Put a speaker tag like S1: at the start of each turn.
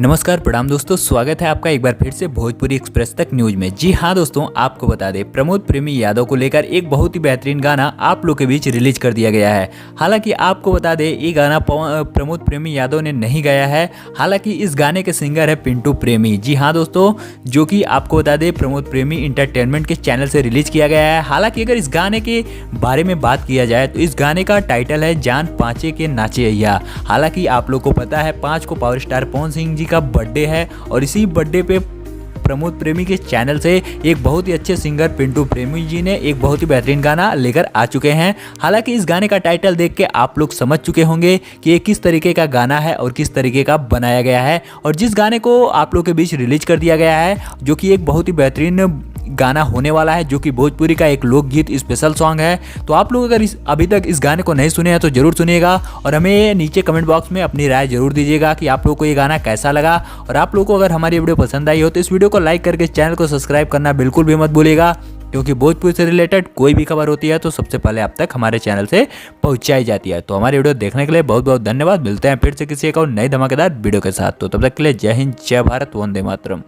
S1: नमस्कार प्रणाम दोस्तों, स्वागत है आपका एक बार फिर से भोजपुरी एक्सप्रेस तक न्यूज में। जी हाँ दोस्तों, आपको बता दें प्रमोद प्रेमी यादव को लेकर एक बहुत ही बेहतरीन गाना आप लोग के बीच रिलीज कर दिया गया है। हालांकि आपको बता दें ये गाना प्रमोद प्रेमी यादव ने नहीं गाया है। हालांकि इस गाने के सिंगर है पिंटू प्रेमी। जी हाँ दोस्तों, जो कि आपको बता दें प्रमोद प्रेमी इंटरटेनमेंट के चैनल से रिलीज किया गया है। हालांकि अगर इस गाने के बारे में बात किया जाए तो इस गाने का टाइटल है जान पांचे के नाचे अय्या। हालांकि आप लोग को पता है 5 को पावर स्टार पवन सिंह जी का बर्थडे है और इसी बर्थडे पे प्रमोद प्रेमी के चैनल से एक बहुत ही अच्छे सिंगर पिंटू प्रेमी जी ने एक बहुत ही बेहतरीन गाना लेकर आ चुके हैं। हालांकि इस गाने का टाइटल देख के आप लोग समझ चुके होंगे कि ये किस तरीके का गाना है और किस तरीके का बनाया गया है। और जिस गाने को आप लोग के बीच रिलीज कर दिया गया है, जो कि एक बहुत ही बेहतरीन गाना होने वाला है, जो कि भोजपुरी का एक लोकगीत स्पेशल सॉन्ग है। तो आप लोग अगर अभी तक इस गाने को नहीं सुने हैं तो जरूर सुनिएगा और हमें नीचे कमेंट बॉक्स में अपनी राय जरूर दीजिएगा कि आप लोग को ये गाना कैसा लगा। और आप लोग को अगर हमारी वीडियो पसंद आई हो तो इस वीडियो को लाइक करके चैनल को सब्सक्राइब करना बिल्कुल भी मत भूलिएगा, क्योंकि भोजपुरी से रिलेटेड कोई भी खबर होती है तो सबसे पहले आप तक हमारे चैनल से पहुंचाई जाती है। तो हमारी वीडियो देखने के लिए बहुत बहुत धन्यवाद। मिलते हैं फिर से किसी एक और नई धमाकेदार वीडियो के साथ। तो तब तक के लिए जय हिंद, जय भारत, वंदे मातरम।